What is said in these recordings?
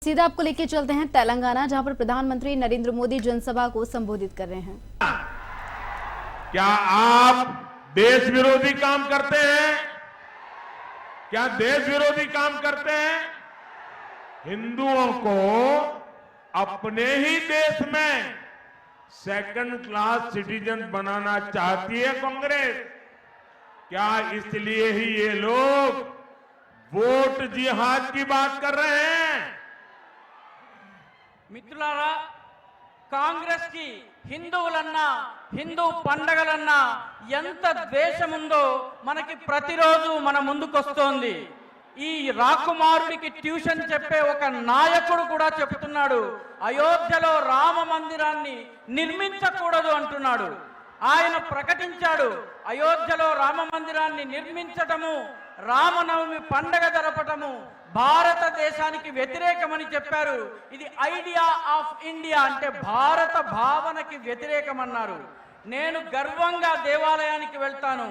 सीधा आपको लेके चलते हैं तेलंगाना, जहां पर प्रधानमंत्री नरेंद्र मोदी जनसभा को संबोधित कर रहे हैं। क्या आप देश विरोधी काम करते हैं? क्या देश विरोधी काम करते हैं? हिंदुओं को अपने ही देश में सेकंड क्लास सिटीजन बनाना चाहती है कांग्रेस। क्या इसलिए ही ये लोग वोट जिहाद की बात कर रहे हैं? మిత్రులారా, కాంగ్రెస్ కి హిందువులన్నా హిందూ పండగలన్నా ఎంత ద్వేషం ఉందో మనకి ప్రతిరోజు మన ముందుకొస్తోంది. ఈ రాకుమారుడికి ట్యూషన్ చెప్పే ఒక నాయకుడు కూడా చెప్తున్నాడు, అయోధ్యలో రామ మందిరాన్ని నిర్మించకూడదు అంటున్నాడు. ఆయన ప్రకటించాడు, అయోధ్యలో రామ మందిరాన్ని నిర్మించటము, రామనవమి పండగ జరపటము భారతదేశానికి వ్యతిరేకమని చెప్పారు. ఇది ఐడియా ఆఫ్ ఇండియా, అంటే భారత భావనకి వ్యతిరేకమన్నారు. నేను గర్వంగా దేవాలయానికి వెళ్తాను,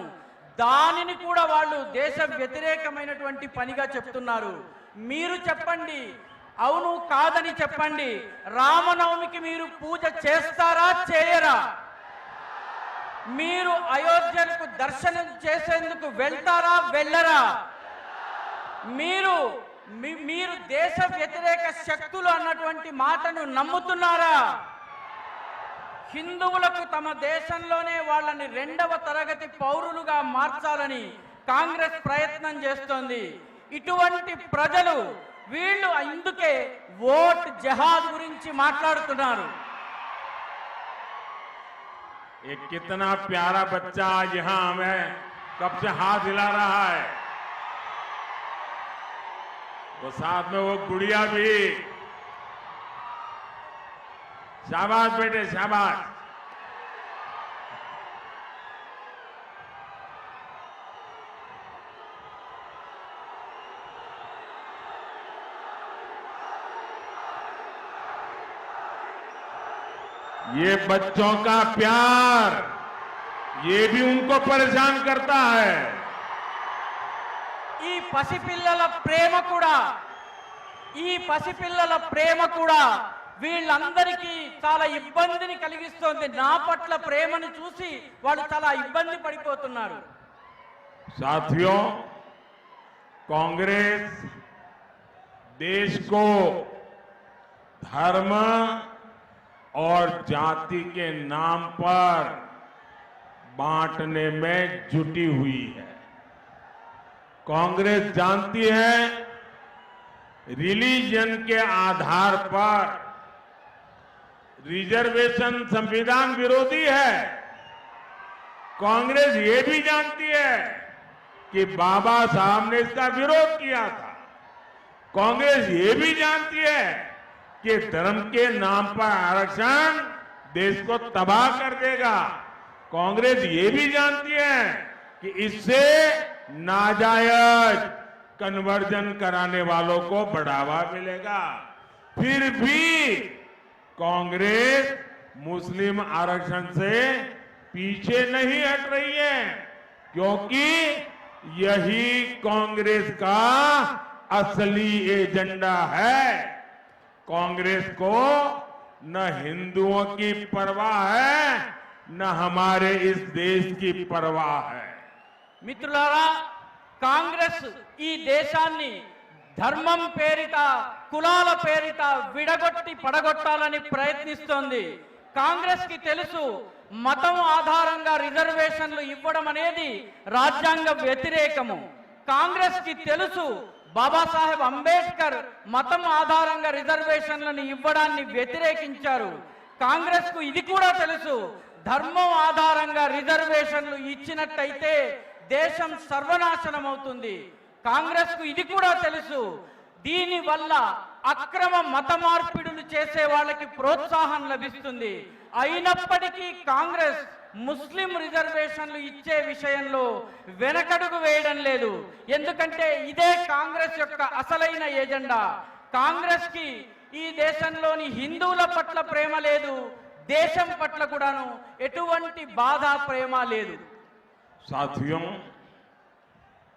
దానిని కూడా వాళ్ళు దేశ వ్యతిరేకమైనటువంటి పనిగా చెప్తున్నారు. మీరు చెప్పండి, అవును కాదని చెప్పండి. రామనవమికి మీరు పూజ చేస్తారా చేయరా? మీరు అయోధ్యకు దర్శనం చేసేందుకు వెళ్తారా వెళ్ళరా? మీరు దేశ వ్యతిరేక శక్తులు అన్నటువంటి మాటను నమ్ముతున్నారా? హిందువులకు తమ దేశంలోనే వాళ్ళని రెండవ తరగతి పౌరులుగా మార్చాలని కాంగ్రెస్ ప్రయత్నం చేస్తోంది. ఇటువంటి ప్రజలు వీళ్ళు అందుకే ఓట్ జహాద్ గురించి మాట్లాడుతున్నారు. एक कितना प्यारा बच्चा यहाँ हमें कब से हाथ हिला रहा है, वो साथ में वो गुड़िया भी। शाबाश बेटे शाबाश। ये बच्चों का प्यार, ये भी उनको परेशान करता है. ఈ పసిపిల్లల ప్రేమ కూడా వీళ్ళందరికీ చాలా ఇబ్బందిని కలిగిస్తోంది. నా పట్ల ప్రేమను చూసి వాళ్ళు చాలా ఇబ్బంది పడిపోతున్నారు. साथियों, कांग्रेस देश को धर्म और जाति के नाम पर बांटने में जुटी हुई है. कांग्रेस जानती है रिलीजन के आधार पर रिजर्वेशन संविधान विरोधी है. कांग्रेस ये भी जानती है कि बाबा साहब ने इसका विरोध किया था. कांग्रेस ये भी जानती है कि धर्म के नाम पर आरक्षण देश को तबाह कर देगा. कांग्रेस ये भी जानती है कि इससे नाजायज कन्वर्जन कराने वालों को बढ़ावा मिलेगा. फिर भी कांग्रेस मुस्लिम आरक्षण से पीछे नहीं हट रही है, क्योंकि यही कांग्रेस का असली एजेंडा है. कांग्रेस को न हिंदुओं की परवाह है, न हमारे इस देश की परवाह है. మిత్రులారా, కాంగ్రెస్ ఈ దేశాన్ని ధర్మం పేరిట కులాల పేరిట విడగొట్టి పడగొట్టాలని ప్రయత్నిస్తోంది. కాంగ్రెస్ కి తెలుసు, మతం ఆధారంగా రిజర్వేషన్లు ఇవ్వడం అనేది రాజ్యాంగ వ్యతిరేకము. కాంగ్రెస్ కి తెలుసు, బాబాసాహెబ్ అంబేద్కర్ మతం ఆధారంగా రిజర్వేషన్లను ఇవ్వడాన్ని వ్యతిరేకించారు. కాంగ్రెస్ కు ఇది కూడా తెలుసు, ధర్మం ఆధారంగా రిజర్వేషన్లు ఇచ్చినట్టయితే దేశం సర్వనాశనం అవుతుంది. కాంగ్రెస్ కు ఇది కూడా తెలుసు, దీని వల్ల అక్రమ మత మార్పిడులు చేసే వాళ్ళకి ప్రోత్సాహం లభిస్తుంది. అయినప్పటికీ కాంగ్రెస్ ముస్లిం రిజర్వేషన్లు ఇచ్చే విషయంలో వెనకడుగు వేయడం లేదు. ఎందుకంటే ఇదే కాంగ్రెస్ యొక్క అసలైన ఎజెండా. కాంగ్రెస్ కి ఈ దేశంలోని హిందువుల పట్ల ప్రేమ లేదు, దేశం పట్ల కూడాను ఎటువంటి బాధ ప్రేమ లేదు. साथियों,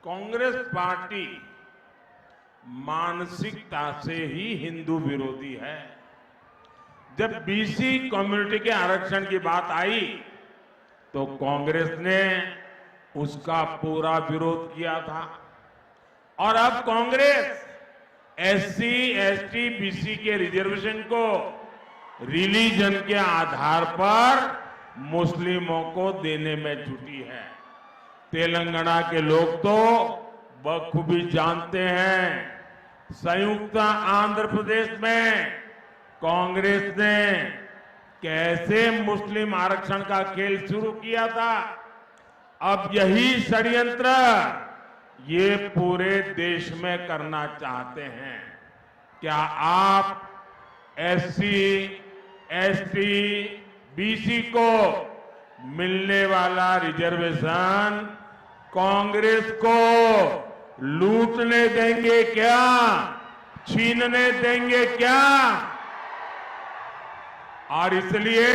कांग्रेस पार्टी मानसिकता से ही हिंदू विरोधी है। जब बीसी कम्युनिटी के आरक्षण की बात आई तो कांग्रेस ने उसका पूरा विरोध किया था और अब कांग्रेस एससी, एसटी, बीसी के रिजर्वेशन को रिलीजन के आधार पर मुस्लिमों को देने में जुटी है। तेलंगाना के लोग तो बखूबी जानते हैं, संयुक्त आंध्र प्रदेश में कांग्रेस ने कैसे मुस्लिम आरक्षण का खेल शुरू किया था। अब यही षड्यंत्र ये पूरे देश में करना चाहते हैं। क्या आप एससी, एसटी, बीसी को मिलने वाला रिजर्वेशन कांग्रेस को लूटने देंगे क्या? छीनने देंगे क्या? और इसलिए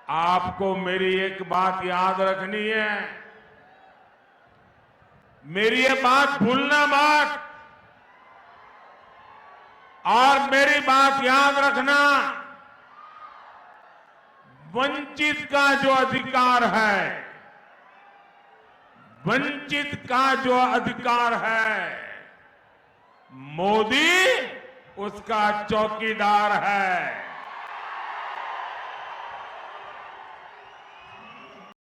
आपको मेरी एक बात याद रखनी है, मेरी ये बात भूलना मत। और मेरी बात याद रखना, वंचित का जो अधिकार है, वंचित का जो अधिकार है, मोदी उसका चौकीदार है।